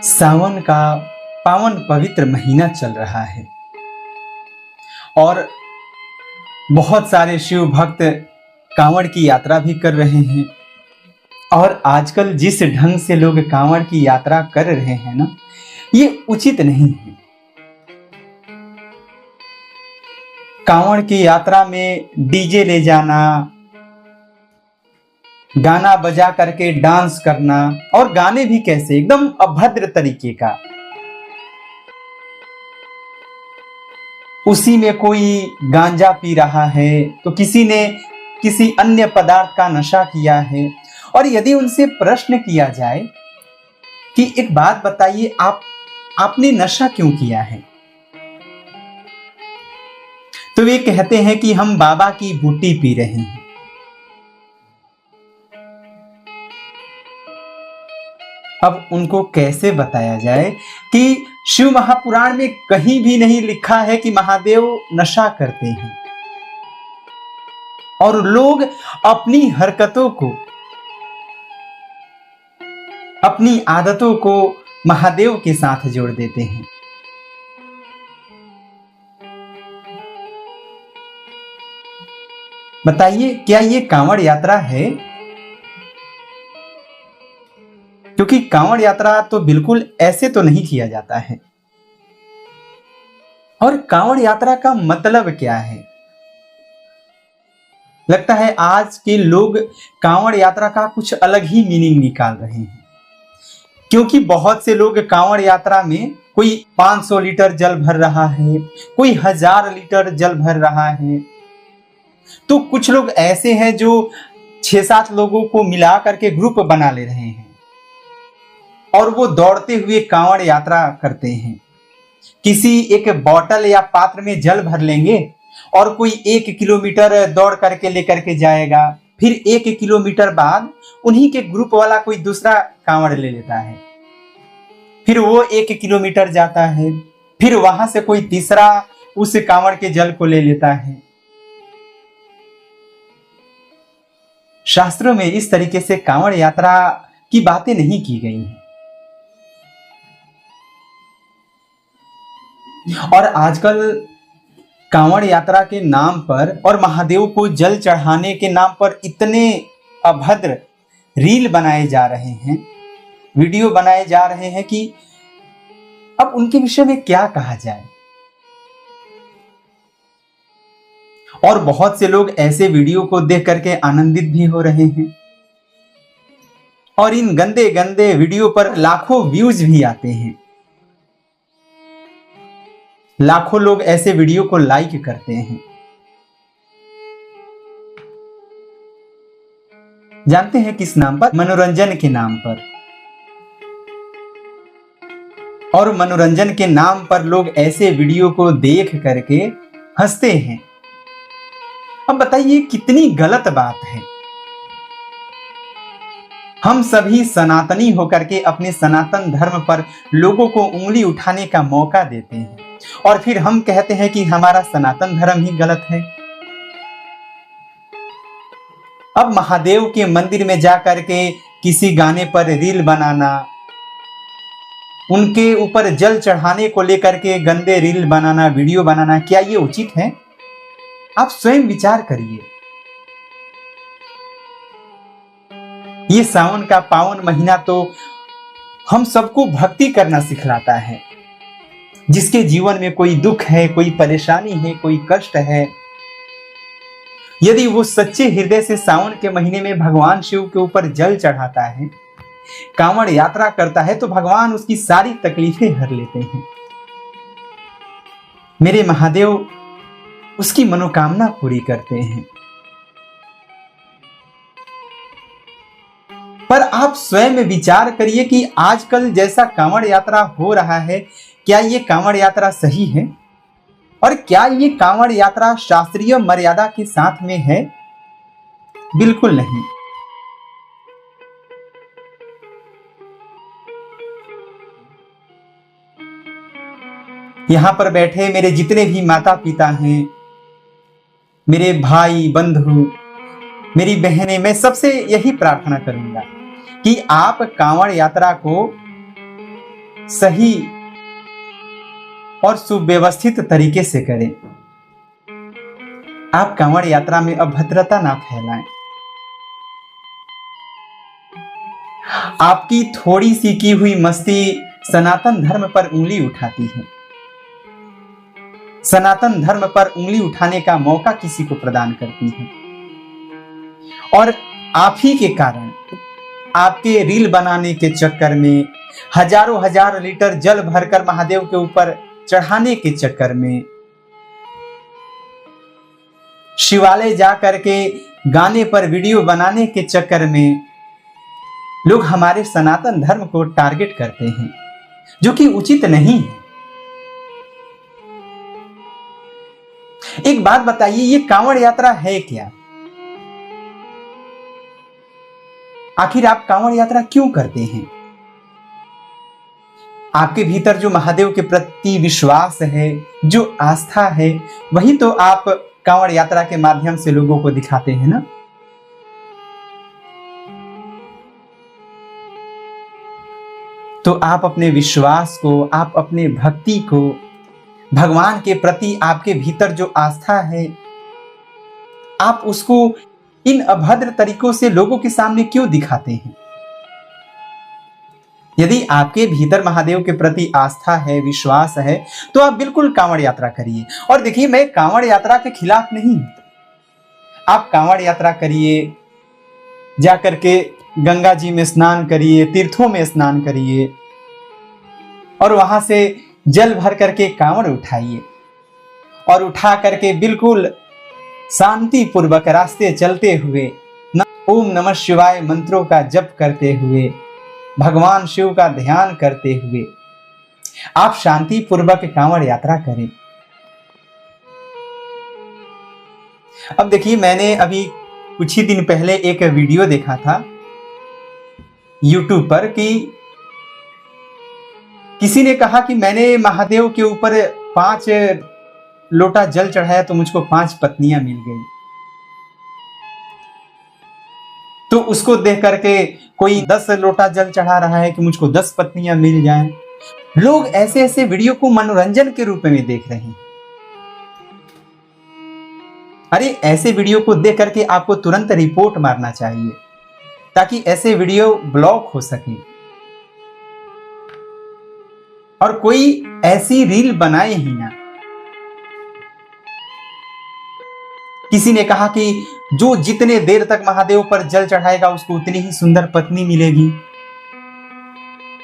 सावन का पावन पवित्र महीना चल रहा है और बहुत सारे शिव भक्त कांवड़ की यात्रा भी कर रहे हैं। और आजकल जिस ढंग से लोग कांवड़ की यात्रा कर रहे हैं ना, ये उचित नहीं है। कांवड़ की यात्रा में डीजे ले जाना, गाना बजा करके डांस करना, और गाने भी कैसे एकदम अभद्र तरीके का। उसी में कोई गांजा पी रहा है तो किसी ने किसी अन्य पदार्थ का नशा किया है। और यदि उनसे प्रश्न किया जाए कि एक बात बताइए, आपने नशा क्यों किया है, तो वे कहते हैं कि हम बाबा की बूटी पी रहे हैं। अब उनको कैसे बताया जाए कि शिव महापुराण में कहीं भी नहीं लिखा है कि महादेव नशा करते हैं, और लोग अपनी हरकतों को, अपनी आदतों को महादेव के साथ जोड़ देते हैं। बताइए, क्या ये कांवड़ यात्रा है? क्योंकि कांवड़ यात्रा तो बिल्कुल ऐसे तो नहीं किया जाता है। और कांवड़ यात्रा का मतलब क्या है? लगता है आज के लोग कांवड़ यात्रा का कुछ अलग ही मीनिंग निकाल रहे हैं। क्योंकि बहुत से लोग कांवड़ यात्रा में कोई 500 लीटर जल भर रहा है, कोई 1000 लीटर जल भर रहा है। तो कुछ लोग ऐसे हैं जो 6-7 लोगों को मिला करके ग्रुप बना ले रहे हैं और वो दौड़ते हुए कांवड़ यात्रा करते हैं। किसी एक बोतल या पात्र में जल भर लेंगे और कोई 1 किलोमीटर दौड़ करके लेकर के जाएगा। फिर 1 किलोमीटर बाद उन्हीं के ग्रुप वाला कोई दूसरा कांवड़ ले लेता है, फिर वो 1 किलोमीटर जाता है, फिर वहां से कोई तीसरा उस कांवड़ के जल को ले लेता है। शास्त्रों में इस तरीके से कांवड़ यात्रा की बातें नहीं की गई हैं। और आजकल कांवड़ यात्रा के नाम पर और महादेव को जल चढ़ाने के नाम पर इतने अभद्र रील बनाए जा रहे हैं, वीडियो बनाए जा रहे हैं कि अब उनके विषय में क्या कहा जाए। और बहुत से लोग ऐसे वीडियो को देख करके आनंदित भी हो रहे हैं और इन गंदे गंदे वीडियो पर लाखों व्यूज भी आते हैं। लाखों लोग ऐसे वीडियो को लाइक करते हैं। जानते हैं किस नाम पर? मनोरंजन के नाम पर। और मनोरंजन के नाम पर लोग ऐसे वीडियो को देख करके हंसते हैं। अब बताइए कितनी गलत बात है। हम सभी सनातनी होकर के अपने सनातन धर्म पर लोगों को उंगली उठाने का मौका देते हैं और फिर हम कहते हैं कि हमारा सनातन धर्म ही गलत है। अब महादेव के मंदिर में जाकर के किसी गाने पर रील बनाना, उनके ऊपर जल चढ़ाने को लेकर के गंदे रील बनाना, वीडियो बनाना, क्या ये उचित है? आप स्वयं विचार करिए। ये सावन का पावन महीना तो हम सबको भक्ति करना सिखलाता है। जिसके जीवन में कोई दुख है, कोई परेशानी है, कोई कष्ट है, यदि वो सच्चे हृदय से सावन के महीने में भगवान शिव के ऊपर जल चढ़ाता है, कांवड़ यात्रा करता है, तो भगवान उसकी सारी तकलीफें हर लेते हैं। मेरे महादेव उसकी मनोकामना पूरी करते हैं। पर आप स्वयं विचार करिए कि आजकल जैसा कांवड़ यात्रा हो रहा है, क्या ये कांवड़ यात्रा सही है? और क्या ये कांवड़ यात्रा शास्त्रीय मर्यादा के साथ में है? बिल्कुल नहीं। यहां पर बैठे मेरे जितने भी माता पिता हैं, मेरे भाई बंधु, मेरी बहनें, मैं सबसे यही प्रार्थना करूंगा कि आप कांवड़ यात्रा को सही और सुव्यवस्थित तरीके से करें। आप कांवड़ यात्रा में अभद्रता ना फैलाएं। आपकी थोड़ी सी की हुई मस्ती सनातन धर्म पर उंगली उठाती है। सनातन धर्म पर उंगली उठाने का मौका किसी को प्रदान करती है। और आप ही के कारण, आपके रील बनाने के चक्कर में, हजारों हजार लीटर जल भरकर महादेव के ऊपर चढ़ाने के चक्कर में, शिवालय जा करके गाने पर वीडियो बनाने के चक्कर में लोग हमारे सनातन धर्म को टारगेट करते हैं, जो कि उचित नहीं है। एक बात बताइए, ये कांवड़ यात्रा है क्या? आखिर आप कांवड़ यात्रा क्यों करते हैं? आपके भीतर जो महादेव के प्रति विश्वास है, जो आस्था है, वही तो आप कांवड़ यात्रा के माध्यम से लोगों को दिखाते हैं ना। तो आप अपने विश्वास को, आप अपने भक्ति को, भगवान के प्रति आपके भीतर जो आस्था है, आप उसको इन अभद्र तरीकों से लोगों के सामने क्यों दिखाते हैं? यदि आपके भीतर महादेव के प्रति आस्था है, विश्वास है, तो आप बिल्कुल कांवड़ यात्रा करिए। और देखिए, मैं कांवड़ यात्रा के खिलाफ नहीं हूं। आप कांवड़ यात्रा करिए, जाकर के गंगा जी में स्नान करिए, तीर्थों में स्नान करिए और वहां से जल भर करके कांवड़ उठाइए और उठा करके बिल्कुल शांति पूर्वक रास्ते चलते हुए ओम नमः शिवाय मंत्रों का जप करते हुए, भगवान शिव का ध्यान करते हुए आप शांति पूर्वक कांवड़ यात्रा करें। अब देखिए, मैंने अभी कुछ ही दिन पहले एक वीडियो देखा था YouTube पर कि किसी ने कहा कि मैंने महादेव के ऊपर 5 लोटा जल चढ़ाया तो मुझको 5 पत्नियां मिल गई। तो उसको देख करके कोई 10 लोटा जल चढ़ा रहा है कि मुझको 10 पत्नियां मिल जाएं। लोग ऐसे ऐसे वीडियो को मनोरंजन के रूप में देख रहे हैं। अरे, ऐसे वीडियो को देख करके आपको तुरंत रिपोर्ट मारना चाहिए ताकि ऐसे वीडियो ब्लॉक हो सके और कोई ऐसी रील बनाए ही ना। किसी ने कहा कि जो जितने देर तक महादेव पर जल चढ़ाएगा उसको उतनी ही सुंदर पत्नी मिलेगी।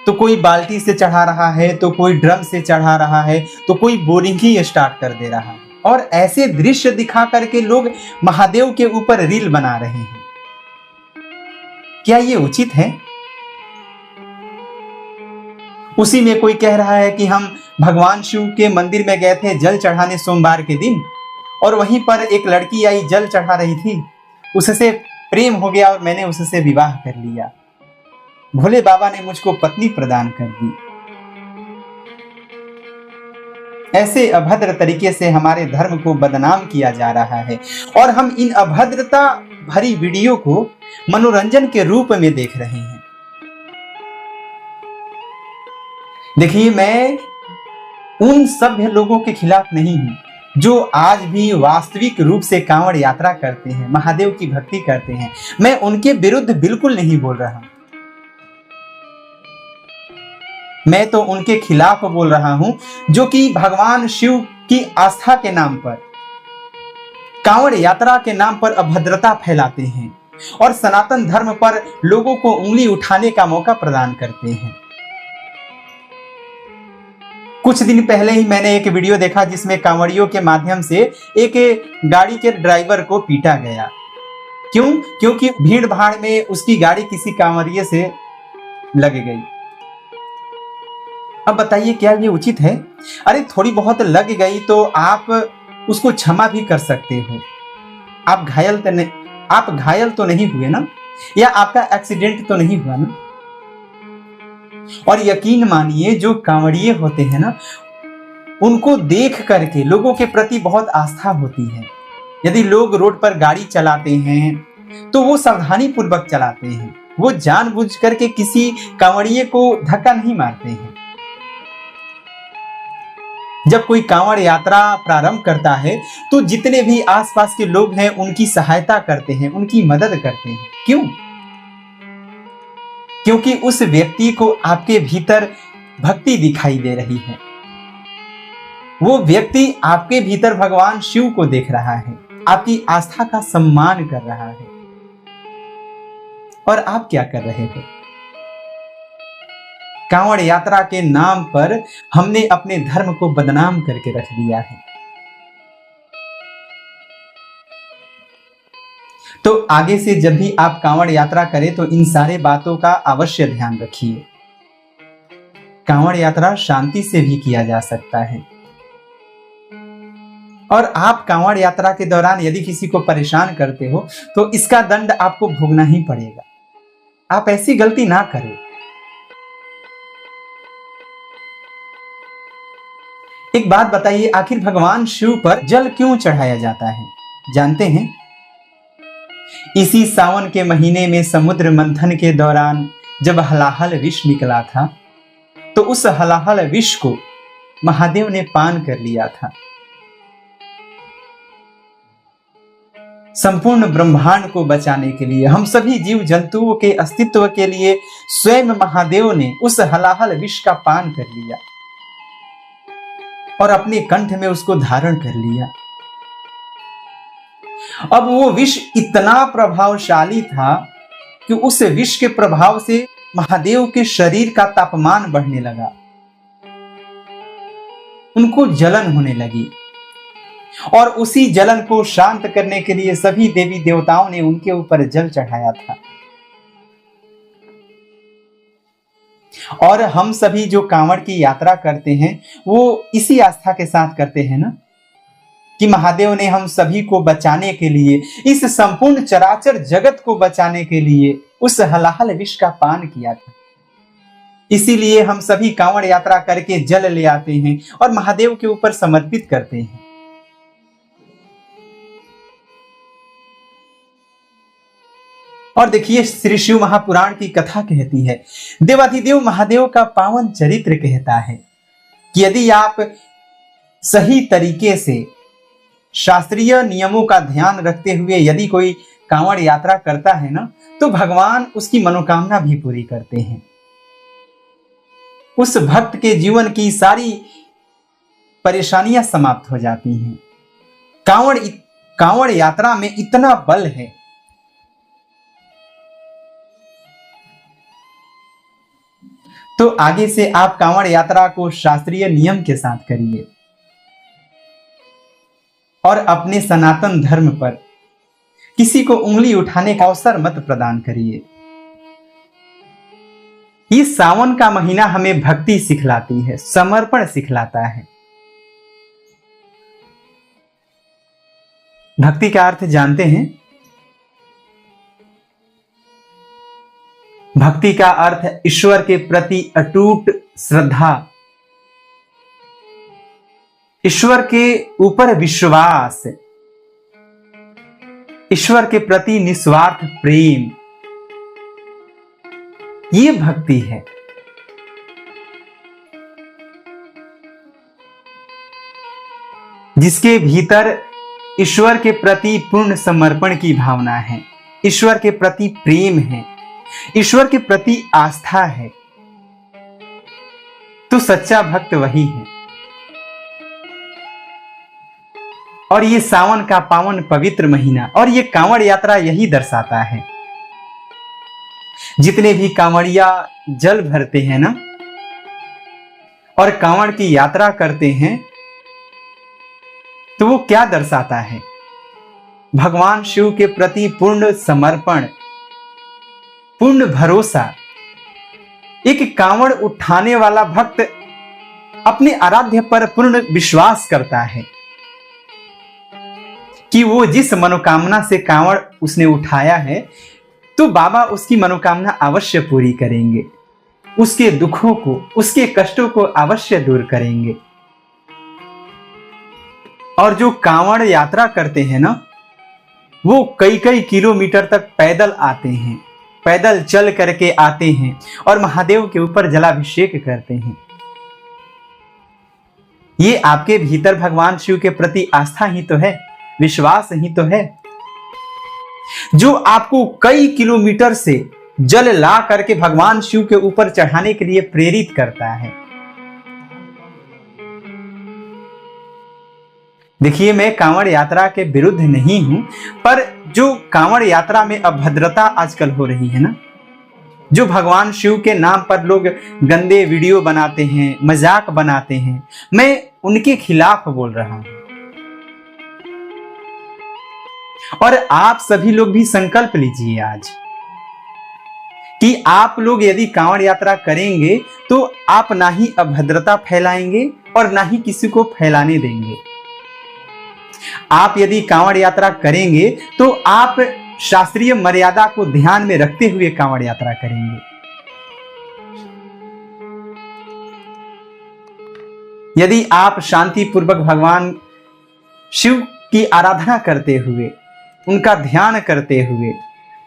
तो कोई बाल्टी से चढ़ा रहा है, तो कोई ड्रम से चढ़ा रहा है, तो कोई बोरिंग ही स्टार्ट कर दे रहा है और ऐसे दृश्य दिखा करके लोग महादेव के ऊपर रील बना रहे हैं। क्या ये उचित है? उसी में कोई कह रहा है कि हम भगवान शिव के मंदिर में गए थे जल चढ़ाने सोमवार के दिन, और वहीं पर एक लड़की आई, जल चढ़ा रही थी, उससे प्रेम हो गया और मैंने उससे विवाह कर लिया। भोले बाबा ने मुझको पत्नी प्रदान कर दी। ऐसे अभद्र तरीके से हमारे धर्म को बदनाम किया जा रहा है और हम इन अभद्रता भरी वीडियो को मनोरंजन के रूप में देख रहे हैं। देखिए, मैं उन सभ्य लोगों के खिलाफ नहीं हूं जो आज भी वास्तविक रूप से कांवड़ यात्रा करते हैं, महादेव की भक्ति करते हैं। मैं उनके विरुद्ध बिल्कुल नहीं बोल रहा। मैं तो उनके खिलाफ बोल रहा हूं जो कि भगवान शिव की आस्था के नाम पर, कांवड़ यात्रा के नाम पर अभद्रता फैलाते हैं और सनातन धर्म पर लोगों को उंगली उठाने का मौका प्रदान करते हैं। कुछ दिन पहले ही मैंने एक वीडियो देखा जिसमें कांवड़ियों के माध्यम से एक गाड़ी के ड्राइवर को पीटा गया। क्यों? क्योंकि भीड़ भाड़ में उसकी गाड़ी किसी कांवड़िये से लग गई। अब बताइए, क्या ये उचित है? अरे, थोड़ी बहुत लग गई तो आप उसको क्षमा भी कर सकते हो। आप घायल तो नहीं हुए ना, या आपका एक्सीडेंट तो नहीं हुआ ना। और यकीन मानिए, जो कांवड़िये होते हैं ना, उनको देख करके लोगों के प्रति बहुत आस्था होती है। यदि लोग रोड पर गाड़ी चलाते हैं तो वो सावधानी पूर्वक चलाते हैं। वो जानबूझ करके किसी कांवड़िये को धक्का नहीं मारते हैं। जब कोई कांवड़ यात्रा प्रारंभ करता है तो जितने भी आसपास के लोग हैं उनकी सहायता करते हैं, उनकी मदद करते हैं। क्यों? क्योंकि उस व्यक्ति को आपके भीतर भक्ति दिखाई दे रही है। वो व्यक्ति आपके भीतर भगवान शिव को देख रहा है, आपकी आस्था का सम्मान कर रहा है। और आप क्या कर रहे हो? कांवड़ यात्रा के नाम पर हमने अपने धर्म को बदनाम करके रख दिया है। तो आगे से जब भी आप कांवड़ यात्रा करें तो इन सारे बातों का अवश्य ध्यान रखिए। कांवड़ यात्रा शांति से भी किया जा सकता है। और आप कांवड़ यात्रा के दौरान यदि किसी को परेशान करते हो तो इसका दंड आपको भोगना ही पड़ेगा। आप ऐसी गलती ना करें। एक बात बताइए, आखिर भगवान शिव पर जल क्यों चढ़ाया जाता है? जानते हैं? इसी सावन के महीने में समुद्र मंथन के दौरान जब हलाहल विष निकला था तो उस हलाहल विष को महादेव ने पान कर लिया था। संपूर्ण ब्रह्मांड को बचाने के लिए, हम सभी जीव जंतुओं के अस्तित्व के लिए स्वयं महादेव ने उस हलाहल विष का पान कर लिया और अपने कंठ में उसको धारण कर लिया। अब वो विष इतना प्रभावशाली था कि उस विष के प्रभाव से महादेव के शरीर का तापमान बढ़ने लगा, उनको जलन होने लगी। और उसी जलन को शांत करने के लिए सभी देवी देवताओं ने उनके ऊपर जल चढ़ाया था। और हम सभी जो कांवड़ की यात्रा करते हैं वो इसी आस्था के साथ करते हैं ना, कि महादेव ने हम सभी को बचाने के लिए, इस संपूर्ण चराचर जगत को बचाने के लिए उस हलाहल विष का पान किया था। इसीलिए हम सभी कांवड़ यात्रा करके जल ले आते हैं और महादेव के ऊपर समर्पित करते हैं। और देखिए, श्री शिव महापुराण की कथा कहती है, देवाधिदेव महादेव का पावन चरित्र कहता है कि यदि आप सही तरीके से शास्त्रीय नियमों का ध्यान रखते हुए यदि कोई कांवड़ यात्रा करता है ना, तो भगवान उसकी मनोकामना भी पूरी करते हैं। उस भक्त के जीवन की सारी परेशानियां समाप्त हो जाती हैं। कांवड़ यात्रा में इतना बल है। तो आगे से आप कांवड़ यात्रा को शास्त्रीय नियम के साथ करिए और अपने सनातन धर्म पर किसी को उंगली उठाने का अवसर मत प्रदान करिए। इस सावन का महीना हमें भक्ति सिखलाती है, समर्पण सिखलाता है। भक्ति का अर्थ जानते हैं? भक्ति का अर्थ ईश्वर के प्रति अटूट श्रद्धा, ईश्वर के ऊपर विश्वास, ईश्वर के प्रति निस्वार्थ प्रेम, ये भक्ति है। जिसके भीतर ईश्वर के प्रति पूर्ण समर्पण की भावना है, ईश्वर के प्रति प्रेम है, ईश्वर के प्रति आस्था है, तो सच्चा भक्त वही है। और ये सावन का पावन पवित्र महीना और ये कांवड़ यात्रा यही दर्शाता है। जितने भी कांवड़िया जल भरते हैं ना और कांवड़ की यात्रा करते हैं, तो वो क्या दर्शाता है? भगवान शिव के प्रति पूर्ण समर्पण, पूर्ण भरोसा। एक कांवड़ उठाने वाला भक्त अपने आराध्य पर पूर्ण विश्वास करता है कि वो जिस मनोकामना से कांवड़ उसने उठाया है तो बाबा उसकी मनोकामना अवश्य पूरी करेंगे, उसके दुखों को, उसके कष्टों को अवश्य दूर करेंगे। और जो कांवड़ यात्रा करते हैं ना, वो कई कई किलोमीटर तक पैदल आते हैं, पैदल चल करके आते हैं और महादेव के ऊपर जलाभिषेक करते हैं। ये आपके भीतर भगवान शिव के प्रति आस्था ही तो है, विश्वास ही तो है, जो आपको कई किलोमीटर से जल ला करके भगवान शिव के ऊपर चढ़ाने के लिए प्रेरित करता है। देखिए, मैं कांवड़ यात्रा के विरुद्ध नहीं हूं, पर जो कांवड़ यात्रा में अभद्रता आजकल हो रही है ना, जो भगवान शिव के नाम पर लोग गंदे वीडियो बनाते हैं, मजाक बनाते हैं, मैं उनके खिलाफ बोल रहा हूं। और आप सभी लोग भी संकल्प लीजिए आज कि आप लोग यदि कांवड़ यात्रा करेंगे तो आप ना ही अभद्रता फैलाएंगे और ना ही किसी को फैलाने देंगे। आप यदि कांवड़ यात्रा करेंगे तो आप शास्त्रीय मर्यादा को ध्यान में रखते हुए कांवड़ यात्रा करेंगे। यदि आप शांति पूर्वक भगवान शिव की आराधना करते हुए, उनका ध्यान करते हुए,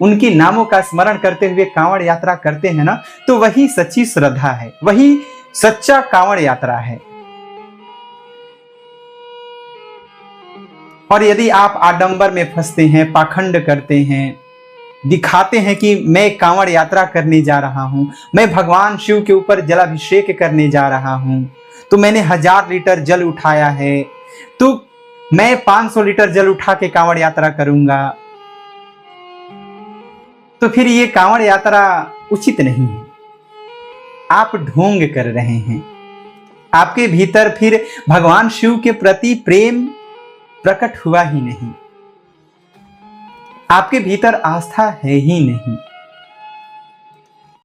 उनके नामों का स्मरण करते हुए कांवड़ यात्रा करते हैं ना, तो वही सच्ची श्रद्धा है, वही सच्चा कांवड़ यात्रा है। और यदि आप आडंबर में फंसते हैं, पाखंड करते हैं, दिखाते हैं कि मैं कांवड़ यात्रा करने जा रहा हूं, मैं भगवान शिव के ऊपर जलाभिषेक करने जा रहा हूं, तो मैंने 1000 लीटर जल उठाया है, तो मैं 500 लीटर जल उठा के कांवड़ यात्रा करूंगा, तो फिर ये कांवड़ यात्रा उचित नहीं है। आप ढोंग कर रहे हैं। आपके भीतर फिर भगवान शिव के प्रति प्रेम प्रकट हुआ ही नहीं, आपके भीतर आस्था है ही नहीं।